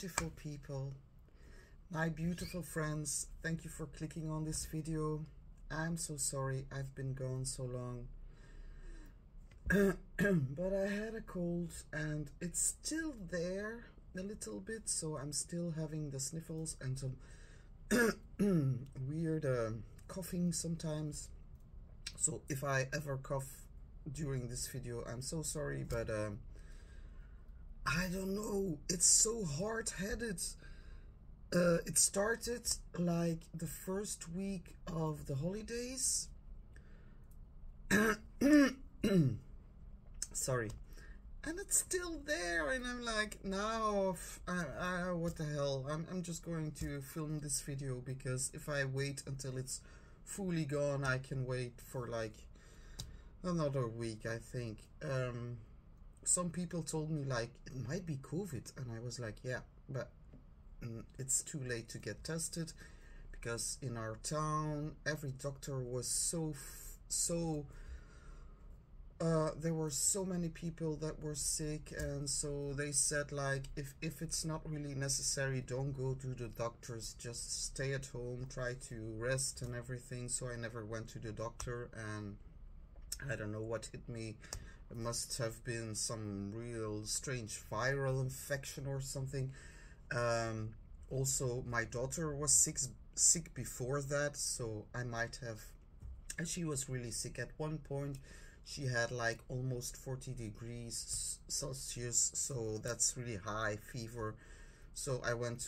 beautiful people, my beautiful friends, thank you for clicking on this video. I'm so sorry I've been gone so long. But I had a cold and it's still there a little bit, so I'm still having the sniffles and some weird coughing sometimes. So if I ever cough during this video, I'm so sorry, but I don't know, it's so hard-headed. It started like the first week of the holidays. Sorry. And it's still there, and I'm like, now, what the hell? I'm just going to film this video, because if I wait until it's fully gone, I can wait for like another week, I think. Some people told me like it might be COVID, and I was like, yeah, but it's too late to get tested, because in our town every doctor was there were so many people that were sick, and so they said like if it's not really necessary, don't go to the doctors, just stay at home, try to rest and everything. So I never went to the doctor, and I don't know what hit me. It must have been some real strange viral infection or something. Also, my daughter was sick before that, so I might have, and she was really sick at one point. She had like almost 40 degrees Celsius, so that's really high fever. So I went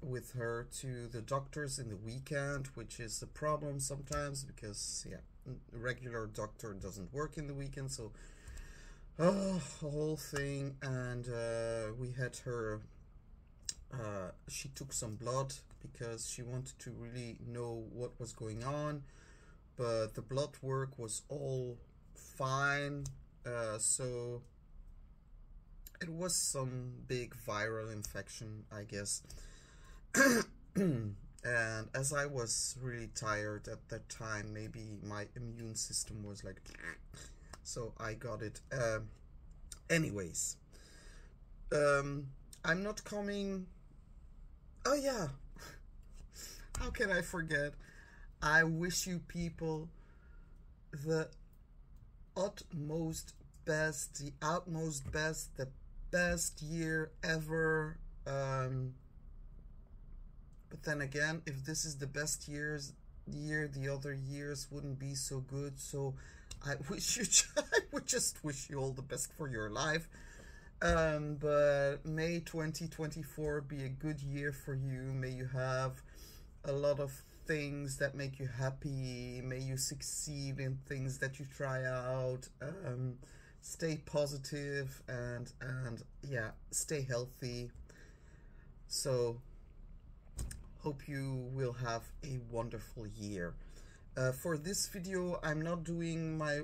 with her to the doctors in the weekend, which is a problem sometimes, because yeah, a regular doctor doesn't work in the weekend. So the whole thing, and we had her, she took some blood because she wanted to really know what was going on, but the blood work was all fine, so it was some big viral infection, I guess. And as I was really tired at that time, maybe my immune system was like, so I got it. Anyways, I'm not coming. Oh yeah, how can I forget? I wish you people the utmost best, the utmost best, the best year ever. But then again, if this is the best year, the other years wouldn't be so good. So I wish you, I would just wish you all the best for your life. But may 2024 be a good year for you. May you have a lot of things that make you happy. May you succeed in things that you try out. Stay positive, and yeah, stay healthy. So hope you will have a wonderful year. For this video, I'm not doing my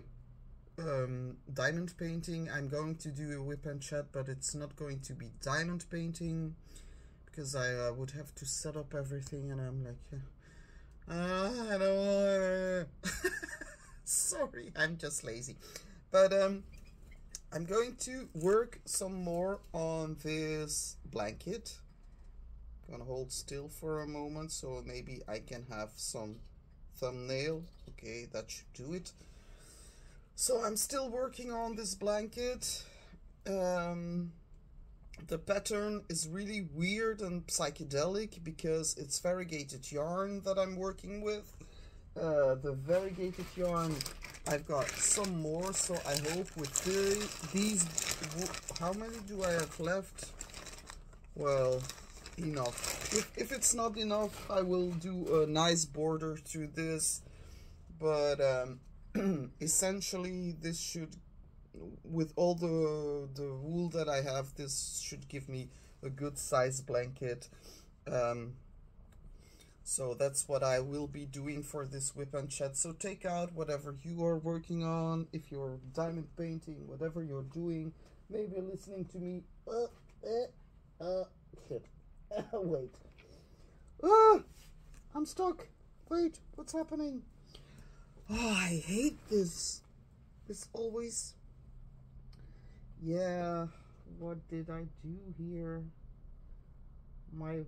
diamond painting. I'm going to do a whip and chat, but it's not going to be diamond painting, because I would have to set up everything, and I'm like, I don't want to. Sorry, I'm just lazy. But I'm going to work some more on this blanket. I'm gonna hold still for a moment, so maybe I can have some thumbnail. Okay, that should do it. So I'm still working on this blanket. The pattern is really weird and psychedelic, because it's variegated yarn that I'm working with. The variegated yarn, I've got some more, so I hope with these, how many do I have left? Well, enough. If it's not enough, I will do a nice border to this, but essentially this should, with all the wool that I have, this should give me a good size blanket. So that's what I will be doing for this whip and chat. So take out whatever you are working on, if you're diamond painting, whatever you're doing, maybe listening to me. Shit. Wait. I'm stuck. Wait, what's happening? Oh, I hate this. This always... Yeah, what did I do here? My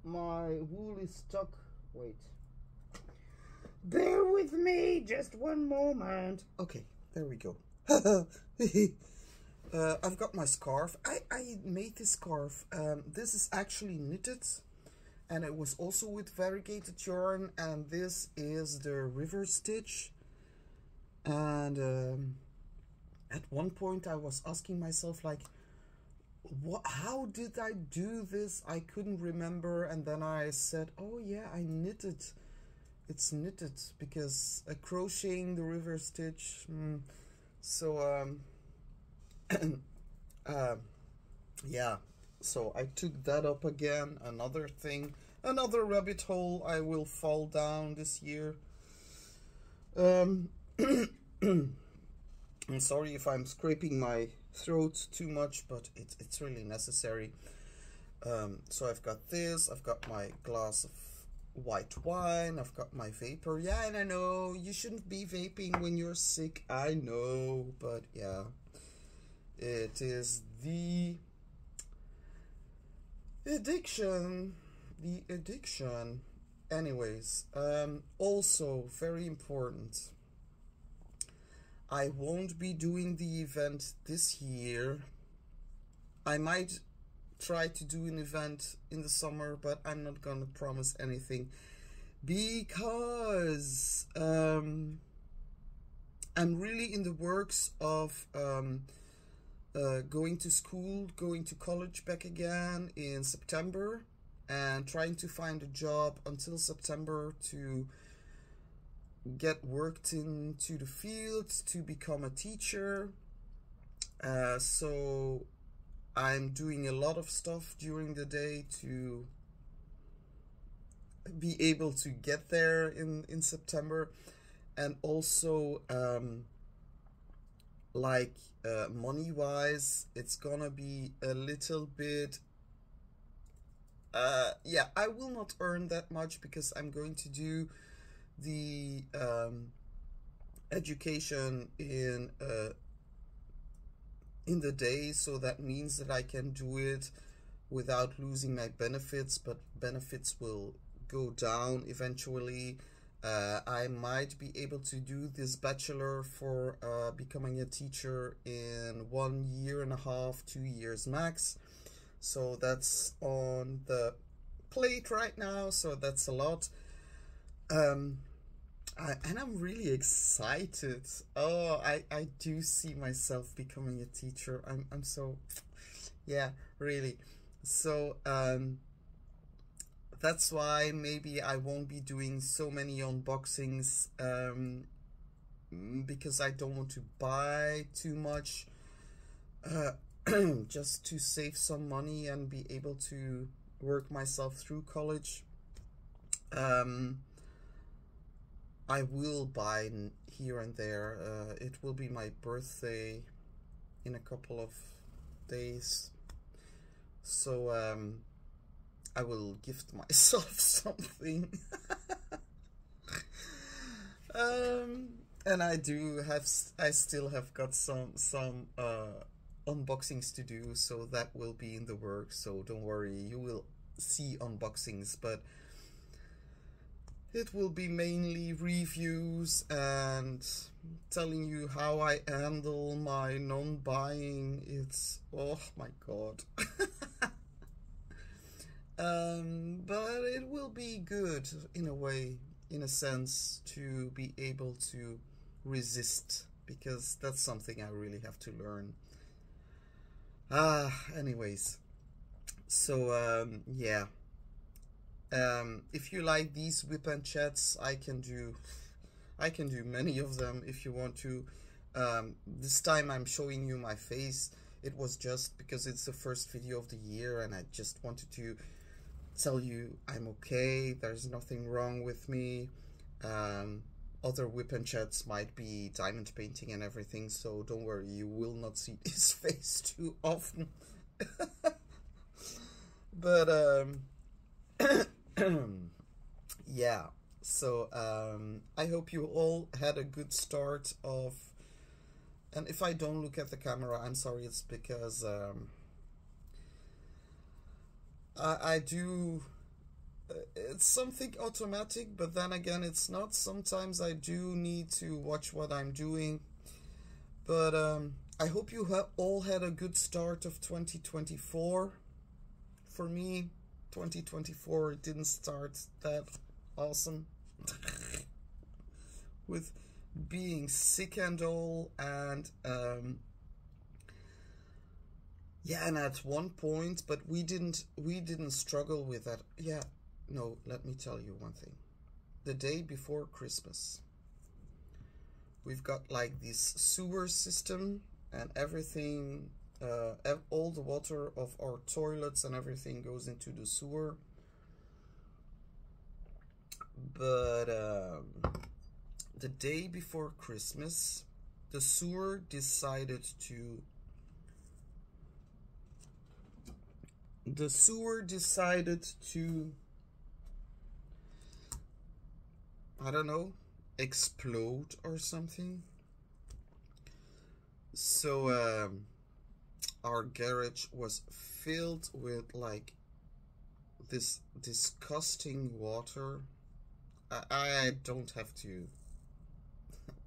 wool is stuck. Wait. Bear with me just one moment. Okay, there we go. I've got my scarf. I made this scarf. This is actually knitted, and it was also with variegated yarn, and this is the river stitch. And at one point I was asking myself, like, how did I do this? I couldn't remember, and then I said, oh yeah, I knitted. It's knitted because crocheting the river stitch. So yeah, so I took that up again. Another thing, another rabbit hole I will fall down this year. I'm sorry if I'm scraping my throat too much, but it's really necessary. So I've got this, I've got my glass of white wine, I've got my vapor. Yeah, and I know you shouldn't be vaping when you're sick, I know, but yeah, it is the addiction. Anyways, also very important, I won't be doing the event this year. I might try to do an event in the summer, but I'm not gonna promise anything because I'm really in the works of going to school, going to college back again in September, and trying to find a job until September to get worked into the field to become a teacher. So I'm doing a lot of stuff during the day to be able to get there in September, and also money wise, it's gonna be a little bit yeah, I will not earn that much because I'm going to do the education in the day, so that means that I can do it without losing my benefits, but benefits will go down eventually. I might be able to do this bachelor for becoming a teacher in 1 year and a half, 2 years max. So that's on the plate right now, so that's a lot. And I'm really excited. Oh, I do see myself becoming a teacher. I'm so, yeah, really. So that's why maybe I won't be doing so many unboxings, because I don't want to buy too much, just to save some money and be able to work myself through college. I will buy here and there. It will be my birthday in a couple of days, so I will gift myself something. And I still have got some unboxings to do, so that will be in the works, so don't worry, you will see unboxings, but it will be mainly reviews and telling you how I handle my non-buying. It's, oh my god. But it will be good in a way, in a sense, to be able to resist, because that's something I really have to learn. Anyways, so yeah. If you like these whip and chats, I can do many of them if you want to. This time I'm showing you my face. It was just because it's the first video of the year, and I just wanted to tell you I'm okay, there's nothing wrong with me. Other whip and chats might be diamond painting and everything, so don't worry, you will not see his face too often. But yeah, so I hope you all had a good start of, and if I don't look at the camera, I'm sorry, it's because I do. It's something automatic, but then again, it's not. Sometimes I do need to watch what I'm doing. But I hope you all had a good start of 2024. For me, 2024 didn't start that awesome. With being sick and all, and yeah, and at one point, but we didn't struggle with that. Yeah, no, let me tell you one thing. The day before Christmas, we've got like this sewer system, and everything, all the water of our toilets and everything goes into the sewer. But the day before Christmas, the sewer decided to I don't know, explode or something. So our garage was filled with like this disgusting water. I don't have to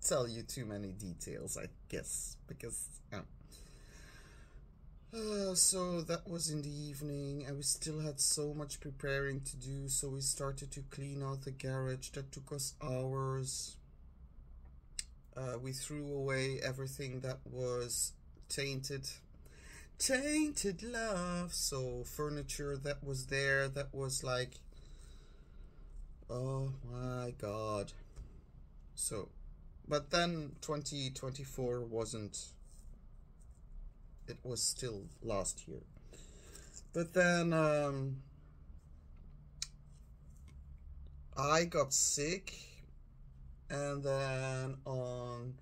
tell you too many details, I guess, because so that was in the evening, and we still had so much preparing to do, so we started to clean out the garage. That took us hours. We threw away everything that was tainted love. So furniture that was there, that was like, oh my god. So, but then 2024 wasn't, it was still last year. But then I got sick, and then on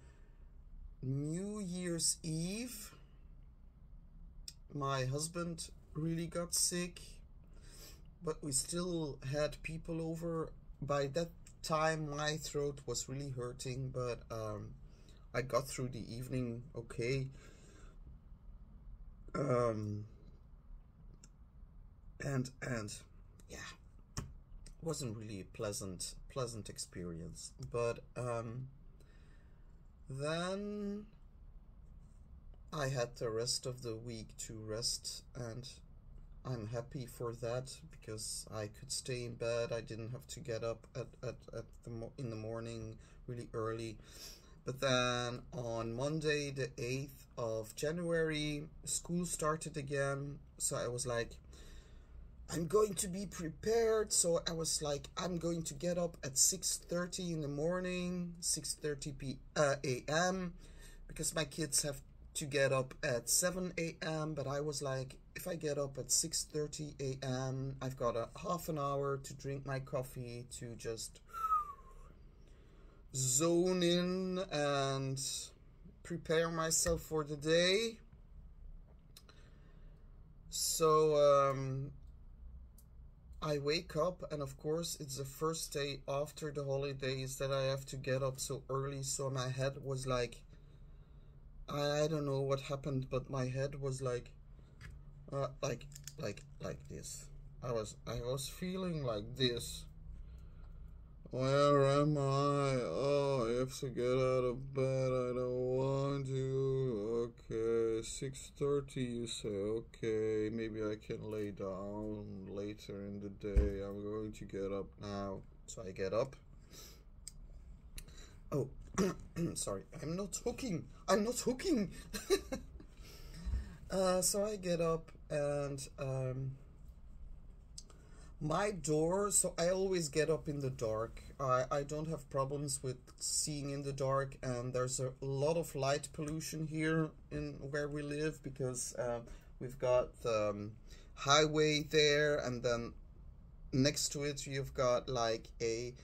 New Year's Eve my husband really got sick, but we still had people over. By that time my throat was really hurting, but I got through the evening okay. And yeah, wasn't really a pleasant experience. But then I had the rest of the week to rest, and I'm happy for that, because I could stay in bed. I didn't have to get up in the morning really early. But then on Monday, the 8th of January, school started again. So I was like, I'm going to be prepared. So I was like, I'm going to get up at 6:30 in the morning, 6:30 a.m. because my kids have to get up at 7 a.m. But I was like, if I get up at 6:30 a.m., I've got a half an hour to drink my coffee, to just zone in and prepare myself for the day. So I wake up, and of course it's the first day after the holidays that I have to get up so early. So my head was like, I don't know what happened, but my head was like this. I was feeling like this. Where am I? Oh, I have to get out of bed. I don't want to. Okay, 6:30 you say. Okay, maybe I can lay down later in the day. I'm going to get up now. So I get up. Oh, sorry. I'm not hooking. So I get up, and my door, so I always get up in the dark. I don't have problems with seeing in the dark, and there's a lot of light pollution here in where we live, because we've got the highway there, and then next to it you've got like a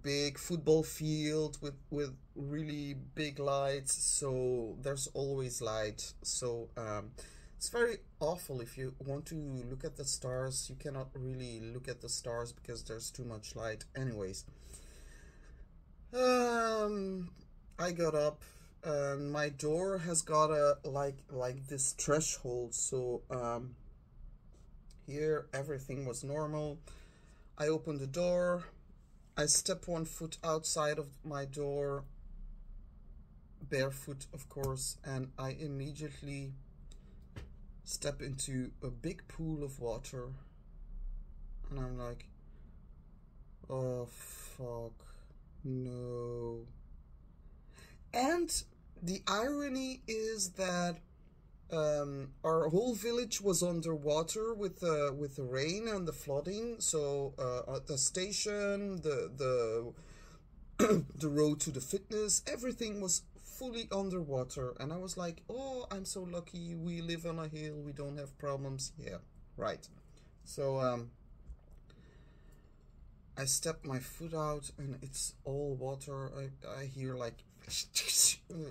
big football field with really big lights, so there's always light. So it's very awful. If you want to look at the stars, you cannot really look at the stars because there's too much light. Anyways, I got up, and my door has got a like this threshold, so Here, everything was normal. I opened the door. I step one foot outside of my door, barefoot, of course, and I immediately step into a big pool of water. And I'm like, oh, fuck, no. And the irony is that our whole village was underwater with the rain and the flooding. So at the station, the the road to the fitness, everything was fully underwater. And I was like, oh, I'm so lucky. We live on a hill. We don't have problems. Yeah, right. So I step my foot out and it's all water. I hear like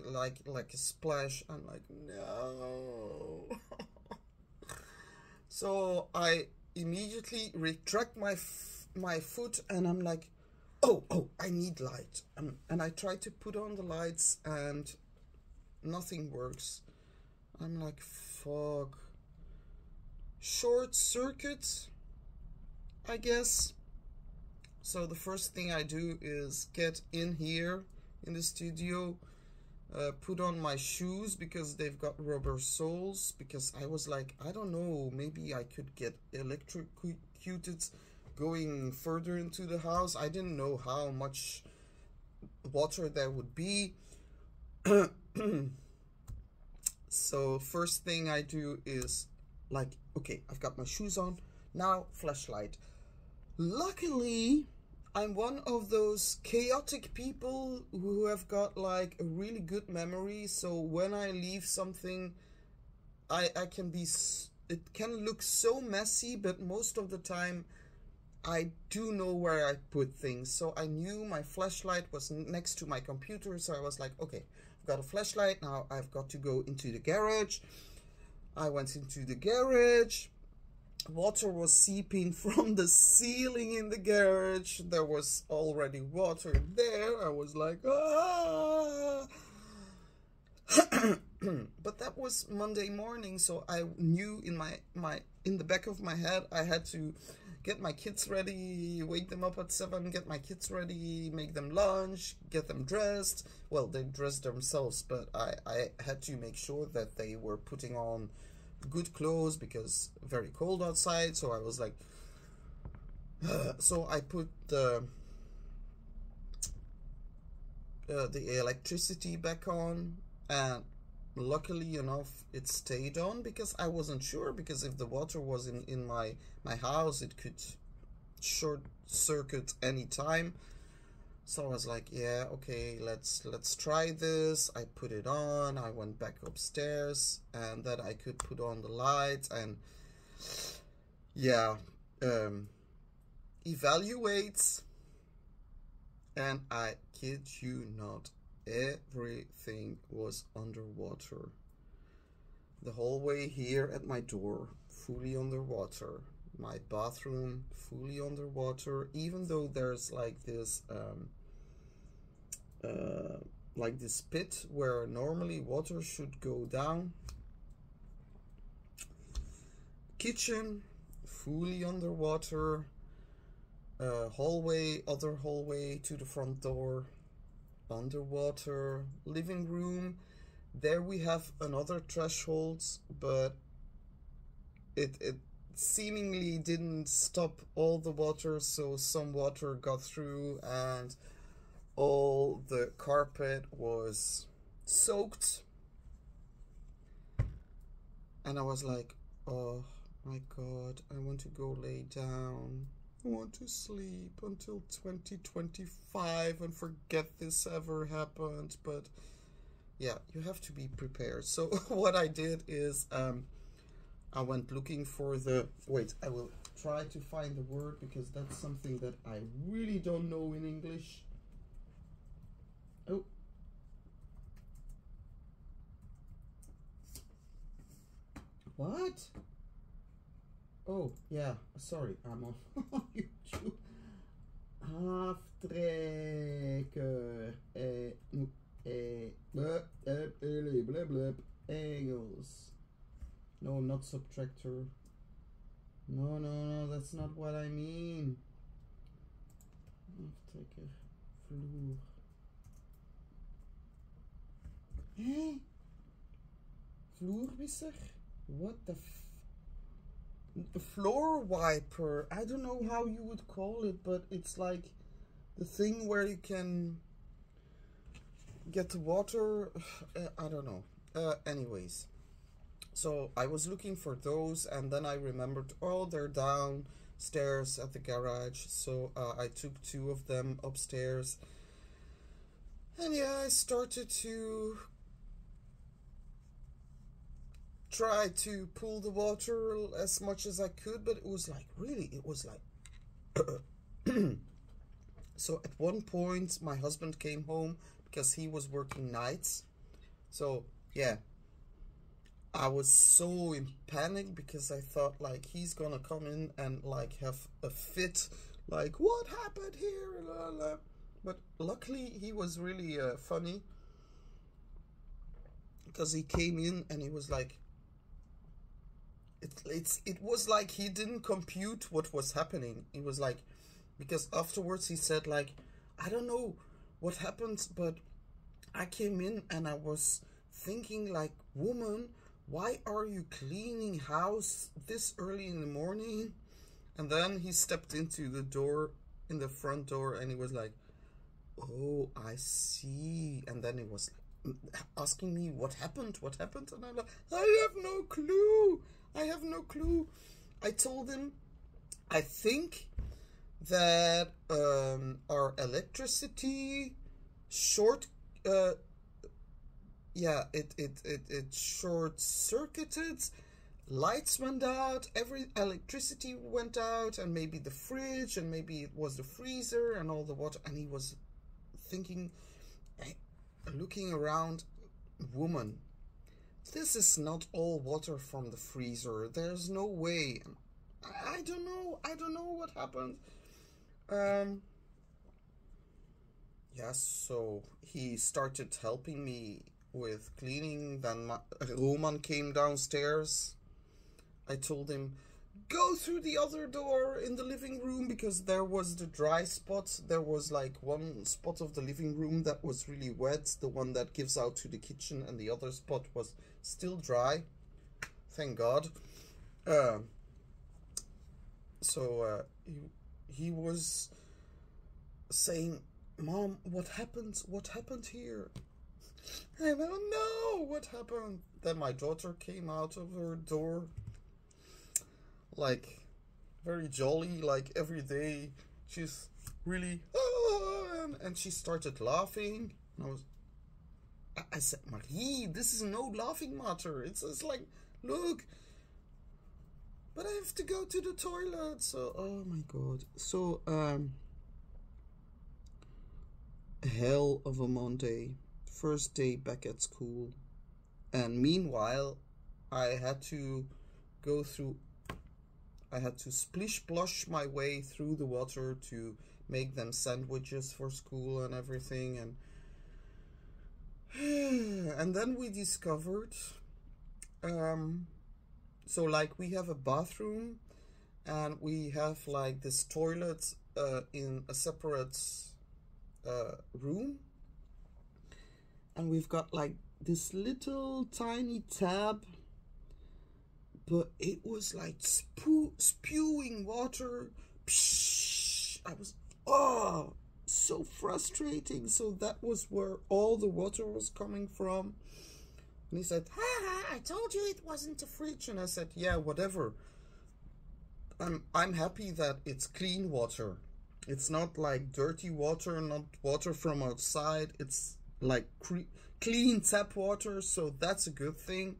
like a splash. I'm like, no. So I immediately retract my foot and I'm like, oh, I need light. And I try to put on the lights and nothing works. I'm like, fuck. Short circuit, I guess. So the first thing I do is get in here in the studio, put on my shoes because they've got rubber soles, because I was like, I don't know, maybe I could get electrocuted going further into the house. I didn't know how much water there would be. So first thing I do is like, okay, I've got my shoes on, now flashlight. Luckily, I'm one of those chaotic people who have got like a really good memory. So when I leave something, I can be, it can look so messy, but most of the time I do know where I put things. So I knew my flashlight was next to my computer. So I was like, okay, I've got a flashlight. Now I've got to go into the garage. I went into the garage. Water was seeping from the ceiling in the garage. There was already water there. I was like, ah. But that was Monday morning, so I knew in the back of my head I had to get my kids ready, wake them up at 7, get my kids ready, make them lunch, get them dressed. Well, they dressed themselves, but I had to make sure that they were putting on good clothes because very cold outside. So I was like, so I put the electricity back on, and luckily enough it stayed on because I wasn't sure, because if the water was in my house it could short circuit any time. So I was like, yeah, okay, let's try this. I put it on, I went back upstairs, and then I could put on the lights and yeah, evaluates, and I kid you not, everything was underwater. The hallway here at my door, fully underwater. My bathroom, fully underwater, even though there's like this pit where normally water should go down. Kitchen, fully underwater. Hallway, other hallway to the front door, underwater. Living room, there we have another threshold, but it seemingly didn't stop all the water, so some water got through and all the carpet was soaked. And I was like, oh my god, I want to go lay down. I want to sleep until 2025 and forget this ever happened. But yeah, you have to be prepared. So what I did is I went looking for the, wait, I will try to find the word because that's something that I really don't know in English. Oh. What? Oh, yeah, sorry, I'm on YouTube. Aftrekker. Engels. No, not subtractor. No, no, no, that's not what I mean. Aftrekken. Vloer. Hé? Vloerwisser? What the floor wiper. I don't know how you would call it, but it's like the thing where you can get the water. I don't know. Anyways, so I was looking for those, and then I remembered, oh, they're downstairs at the garage. So I took 2 of them upstairs, and yeah, I started to try to pull the water as much as I could, but it was like, really, it was like so at one point my husband came home because he was working nights. So yeah, I was so in panic because I thought like he's gonna come in and like have a fit, like what happened here, blah, blah. But luckily he was really funny, because he came in and he was like, it was like he didn't compute what was happening. It was like, because afterwards he said like, I don't know what happened, but I came in and I was thinking like, woman, why are you cleaning house this early in the morning? And then he stepped into the door, in the front door, and he was like, oh, I see. And then he was asking me what happened, and I'm like, I have no clue. I told him, I think that our electricity short it short circuited, lights went out, every electricity went out, and maybe the fridge, and maybe it was the freezer and all the water. And he was thinking, looking around, woman, this is not all water from the freezer, there's no way. I don't know what happened. Yes, so he started helping me with cleaning. Then Roman came downstairs. I told him, go through the other door in the living room, because there was the dry spot. There was like one spot of the living room that was really wet, the one that gives out to the kitchen, and the other spot was still dry. Thank God. So he was saying, Mom, what happened? What happened here? I don't know what happened. Then my daughter came out of her door, like very jolly, like every day. She's really, and she started laughing. And I said, Marie, this is no laughing matter. It's like, look, but I have to go to the toilet. So, oh my God. So, hell of a Monday, first day back at school, and meanwhile I had to splish splosh my way through the water to make them sandwiches for school and everything. And then we discovered, so like we have a bathroom and we have like this toilet in a separate room, and we've got like this little tiny tab, but it was like spewing water. Psh, I was, so frustrating. So that was where all the water was coming from. And he said, I told you it wasn't the fridge. And I said, yeah, whatever. I'm happy that it's clean water. It's not like dirty water, not water from outside. It's like clean tap water, so that's a good thing.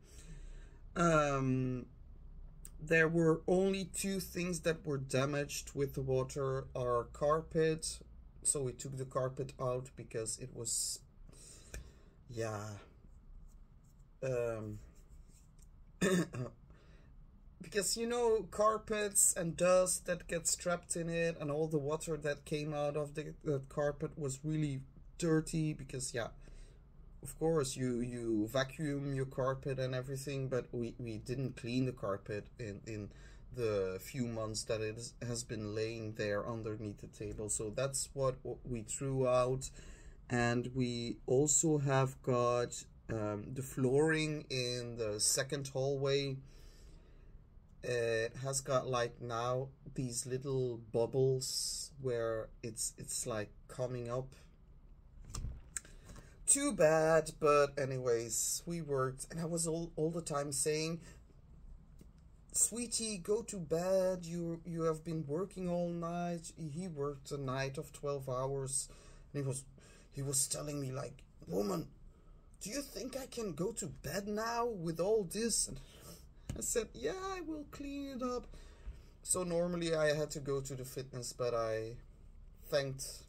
There were only 2 things that were damaged with the water. Our carpet, so we took the carpet out because it was, because you know, carpets and dust that gets trapped in it, and all the water that came out of the carpet was really dirty, because of course you vacuum your carpet and everything, but we didn't clean the carpet in the few months that has been laying there underneath the table. So that's what we threw out. And we also have got the flooring in the second hallway. It has got like now these little bubbles where it's like coming up. Too bad, but anyways, we worked, and I was all the time saying, sweetie, go to bed, you have been working all night. He worked a night of 12 hours, and he was telling me like, woman, do you think I can go to bed now with all this? And I said, yeah, I will clean it up. So normally I had to go to the fitness, but I thanked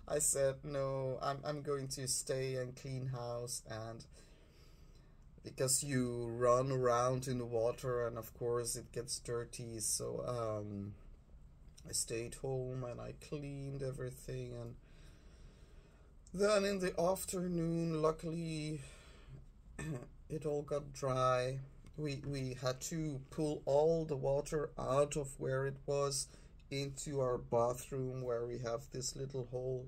I said, no, I'm going to stay and clean house, and because you run around in the water and of course it gets dirty, so I stayed home and I cleaned everything, and then in the afternoon, luckily, it all got dry. We had to pull all the water out of where it was into our bathroom, where we have this little hole.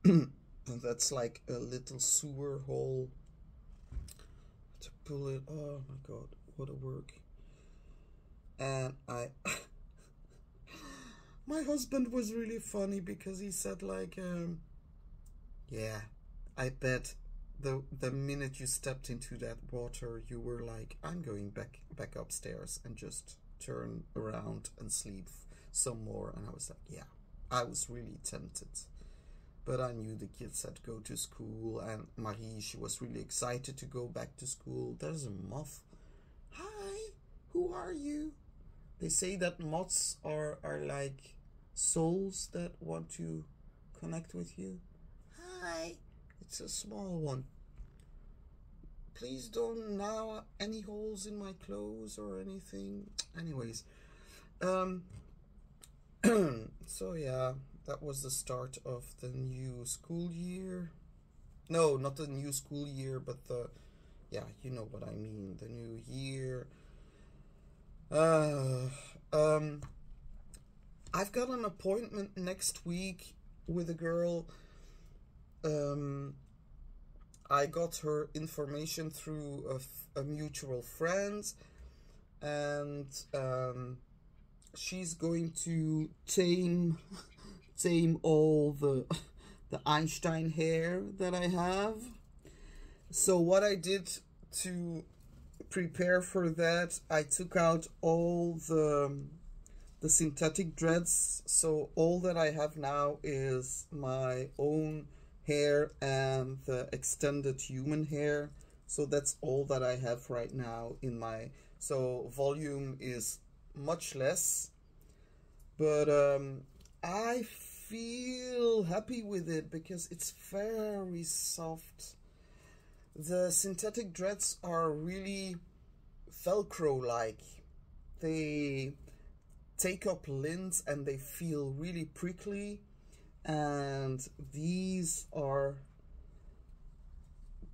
And that's like a little sewer hole. To pull it, oh my god, what a work. And my husband was really funny because he said like, yeah, I bet the minute you stepped into that water, you were like, I'm going back upstairs and just turn around and sleep some more. And I was like, yeah, I was really tempted, but I knew the kids had to go to school, and Marie, she was really excited to go back to school. There's a moth. Hi, who are you? They say that moths are like souls that want to connect with you. Hi, it's a small one. Please don't gnaw any holes in my clothes or anything. Anyways, so yeah, that was the start of the new school year. No, not the new school year, but yeah, you know what I mean, the new year. I've got an appointment next week with a girl. I got her information through a mutual friend, and she's going to tame all the Einstein hair that I have. So what I did to prepare for that, I took out all the synthetic dreads. So all that I have now is my own hair and the extended human hair. So that's all that I have right now in my, so volume is much less, but I feel happy with it because it's very soft. The synthetic dreads are really Velcro like. They take up lint and they feel really prickly, and these are,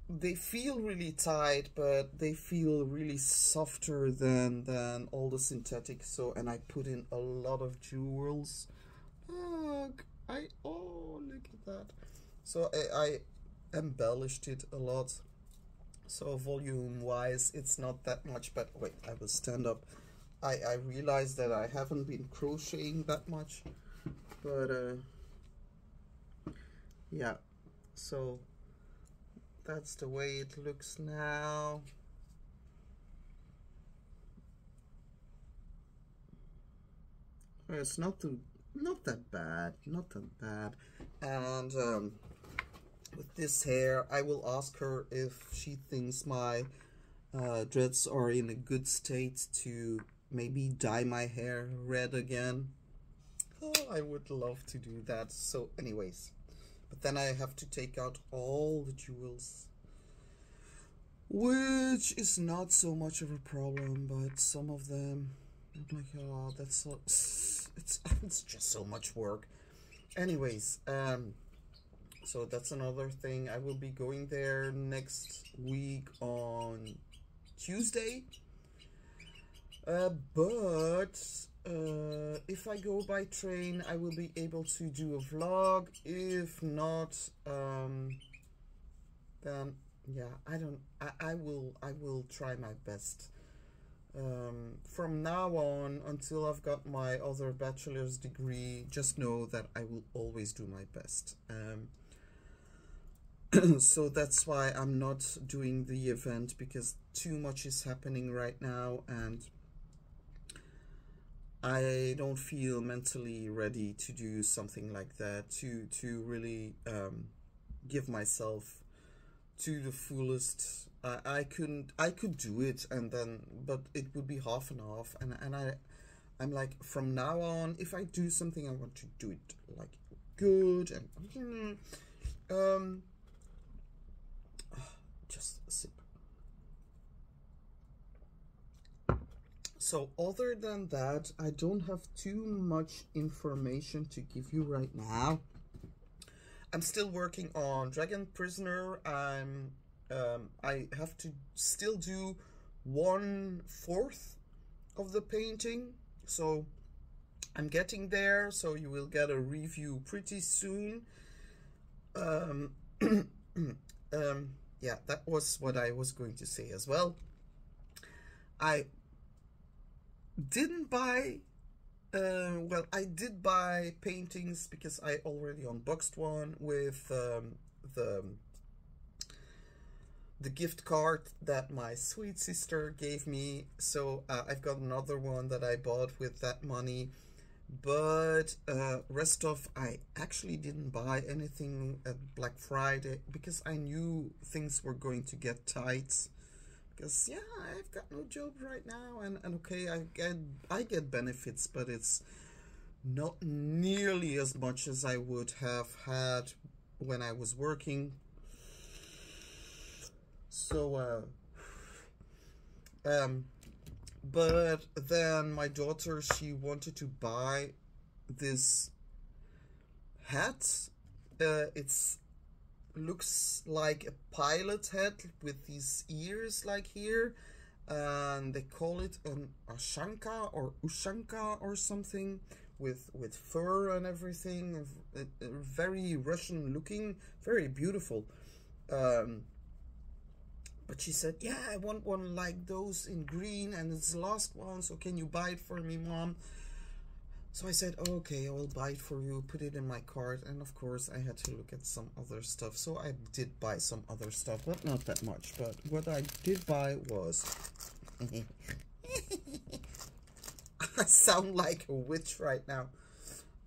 they feel really tight, but they feel really softer than all the synthetic. So, and I put in a lot of jewels. Look, look at that. So I embellished it a lot. So volume wise, it's not that much, but wait, I will stand up. I realized that I haven't been crocheting that much, but yeah, so that's the way it looks now. It's not that bad, and with this hair, I will ask her if she thinks my dreads are in a good state to maybe dye my hair red again. Oh, I would love to do that. So anyways, but then I have to take out all the jewels, which is not so much of a problem, but some of them, oh my god, that's so, it's just so much work. Anyways, so that's another thing. I will be going there next week on Tuesday. But if I go by train, I will be able to do a vlog. If not, then yeah, I will try my best. From now on until I've got my other bachelor's degree, just know that I will always do my best. So that's why I'm not doing the event, because too much is happening right now and I don't feel mentally ready to do something like that, to really give myself to the fullest. I could do it, and then, but it would be half and half, and I'm like, from now on, if I do something, I want to do it like good, and just a sip. So other than that, I don't have too much information to give you right now. I'm still working on Dragon Prisoner. I have to still do 1/4 of the painting, so I'm getting there. So you will get a review pretty soon. Yeah, that was what I was going to say as well. I didn't buy. Well, I did buy paintings because I already unboxed one with the gift card that my sweet sister gave me. So I've got another one that I bought with that money. But rest of, I actually didn't buy anything at Black Friday because I knew things were going to get tight. Because yeah, I've got no job right now, and okay, I get benefits, but it's not nearly as much as I would have had when I was working. So but then my daughter, she wanted to buy this hat. It's looks like a pilot hat with these ears like here, and they call it an ashanka or ushanka or something, with fur and everything, very Russian looking, very beautiful. But she said, yeah, I want one like those in green, and it's the last one, so can you buy it for me, Mom? So I said, okay, I will buy it for you, put it in my cart, and of course I had to look at some other stuff. So I did buy some other stuff, but not that much. But what I did buy was... I sound like a witch right now.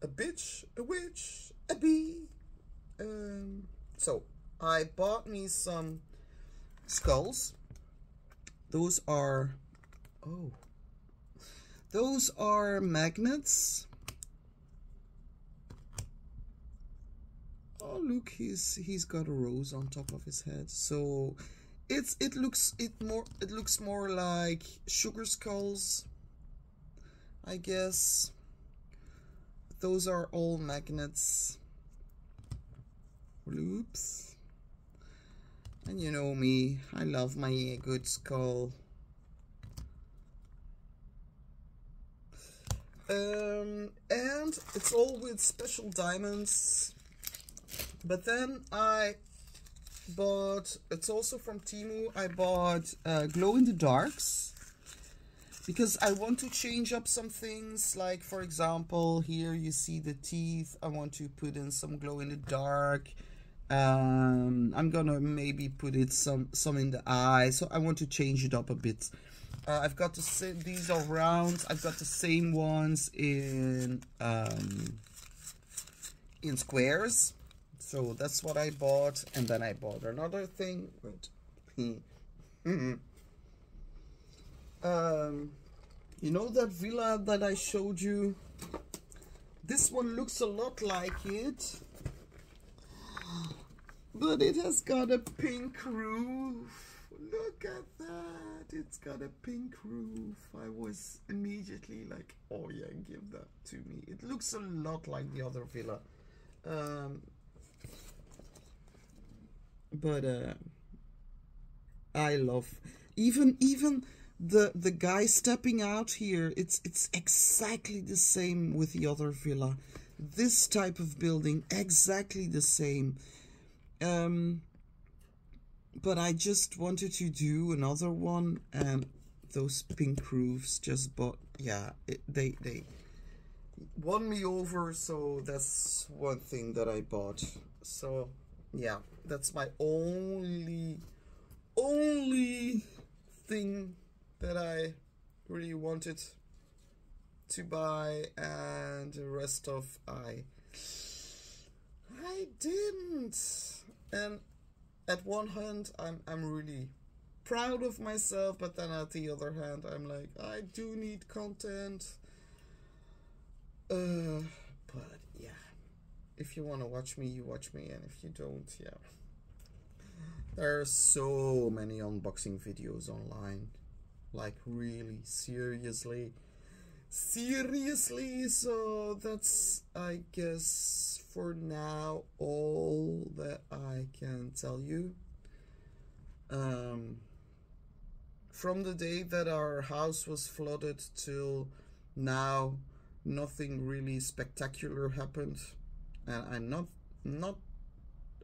A bitch, a witch, a bee. So I bought me some skulls. Those are... oh... those are magnets. Oh, look, he's got a rose on top of his head. So it looks more like sugar skulls, I guess. Those are all magnets. Oops. And you know me, I love my good skull. And it's all with special diamonds. But then I bought, it's also from Temu, I bought glow in the darks, because I want to change up some things. Like, for example, here you see the teeth. I want to put in some glow in the dark. I'm gonna maybe put it some in the eye, so I want to change it up a bit. I've got these are round. I've got the same ones in squares, so that's what I bought. And then I bought another thing. Wait. You know that villa that I showed you? This one looks a lot like it, but it has got a pink roof. Look at that, it's got a pink roof. I was immediately like, oh yeah, give that to me. It looks a lot like the other villa. But I love, even The guy stepping out here, it's exactly the same with the other villa. This type of building, exactly the same. But I just wanted to do another one, and those pink roofs just bought, yeah, they won me over, so that's one thing that I bought. So yeah, that's my only thing that I really wanted to buy, and the rest of I didn't. And at one hand, I'm really proud of myself, but then at the other hand, I'm like, I do need content. But yeah, if you want to watch me, you watch me, and if you don't, yeah. There are so many unboxing videos online, like really, seriously, so that's, I guess, for now, all that I can tell you. From the day that our house was flooded till now, nothing really spectacular happened, and I'm not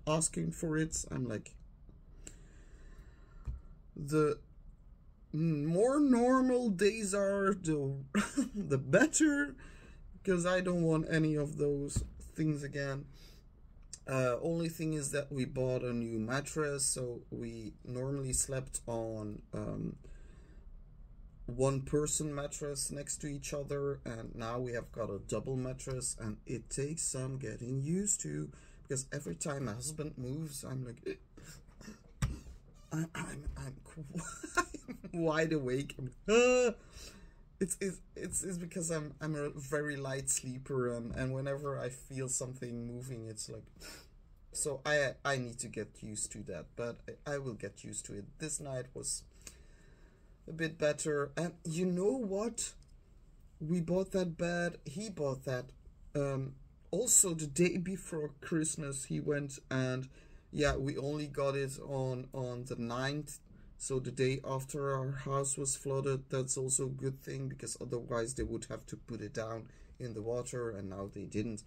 asking for it. I'm like, the more normal days are, the better, because I don't want any of those things again. Only thing is that we bought a new mattress, so we normally slept on one person mattress next to each other, and now we have got a double mattress, and it takes some getting used to, because every time my husband moves, I'm like, I'm wide awake. It's because I'm a very light sleeper, and whenever I feel something moving, it's like, so I need to get used to that, but I will get used to it. This night was a bit better, and you know what? We bought that bed. He bought that. Also the day before Christmas, he went, and yeah, we only got it on the 9th. So the day after our house was flooded. That's also a good thing, because otherwise they would have to put it down in the water, and now they didn't.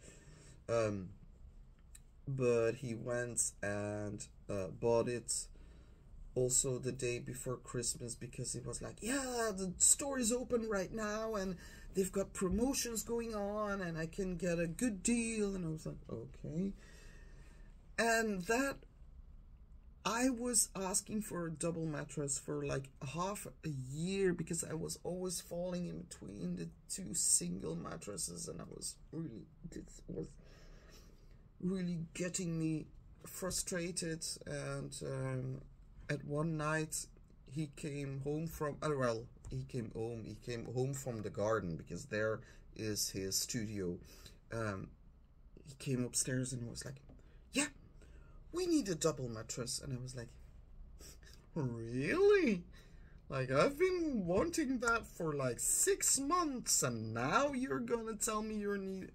But he went and bought it also the day before Christmas, because he was like, yeah, the store is open right now, and they've got promotions going on, and I can get a good deal. And I was like, okay. And that, I was asking for a double mattress for like half a year, because I was always falling in between the two single mattresses, and this was really getting me frustrated. And at one night, he came home from, he came home from the garden, because there is his studio. He came upstairs and was like, yeah, we need a double mattress. And I was like, really? Like, I've been wanting that for like 6 months, and now you're gonna tell me you're need.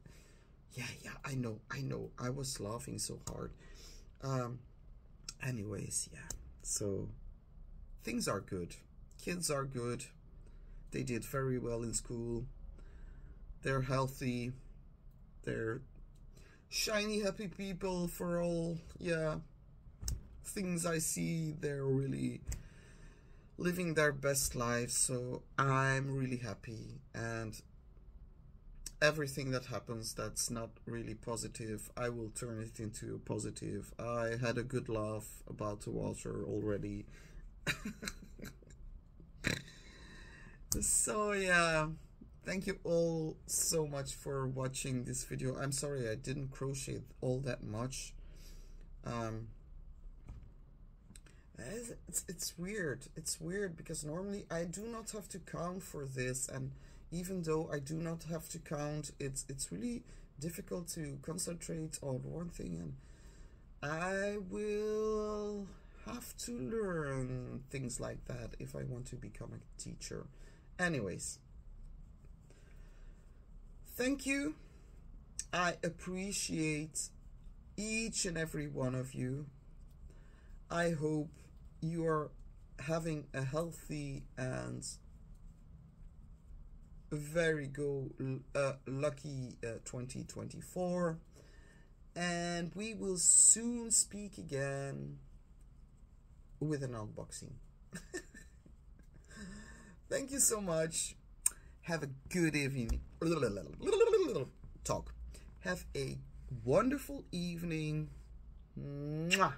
Yeah, I know. I was laughing so hard. Anyways, yeah. So, things are good. Kids are good. They did very well in school. They're healthy. They're shiny, happy people for all, yeah, things I see. They're really living their best lives, so I'm really happy. And everything that happens that's not really positive, I will turn it into a positive. I had a good laugh about the water already. So yeah, thank you all so much for watching this video. I'm sorry I didn't crochet all that much. It's weird. It's weird, because normally I do not have to count for this, and even though I do not have to count, it's really difficult to concentrate on one thing, and I will have to learn things like that if I want to become a teacher. Anyways, thank you. I appreciate each and every one of you. I hope you are having a healthy and very lucky 2024, and we will soon speak again with an unboxing. Thank you so much. Have a good evening. Talk. Have a wonderful evening. Mwah.